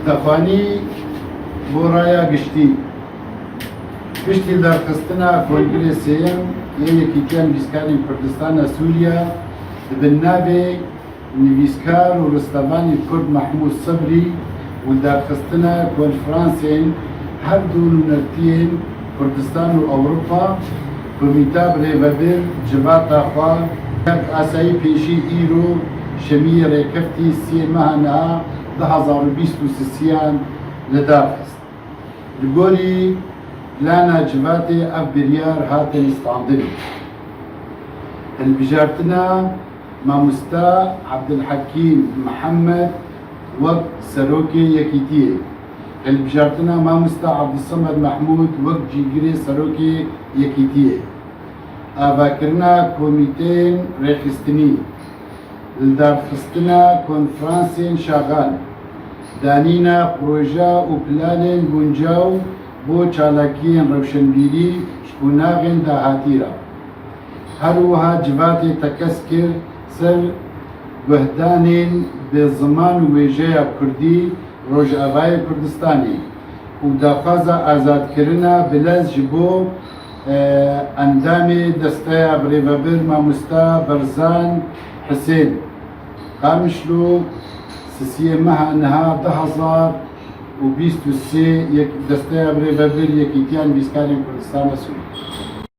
دەخوانی بۆ ڕایە گشتی گشتی دەرخستنە کۆنگرێ سێیەم یەکێکیان بیسکاری کوردستانە سووریا دەبن ناوێ نویسکار و ڕستەڤانی کورد مەحموود سەبری و دەرخستنە کۆنفرانسێن هەردوو نەرتیên کوردستان و ئەوروپا بمیتا برێڤەبر جڤاتا خوا هەر ئاسایی پێشی ئیرۆ شەمیە ڕێکەفتی سێ مەهانە 2023 لەداخست li gorî plana civatê ev biryar hatin standin hilbijartina mamosta Abdulhekîm Mihemed wek serokê Yekîtiyê hilbijartina mamosta Abdulsamed Mehmûd wek cîgirê serokê Yekîtiyê avakirina komîteyên rêxistinî li darxistina konferansên şaxan دانینا پروژه و پلانên گونجاو بۆ چالاکیên rewşenbîrî ji qûnaxên dahatî re herwiha civatê tekez kir ser guhdanên bi ziman û wêjeya Kurdî Rojavayê Kurdistanê û daxwaza azadkirina bilez ji bo endamê desteya birêvebir Mamosta Berzan Hisên Qamişlo سیه ماه نها 2023 دسته برێڤەبر یەکیتیان بیسکارên کوردستانە سوور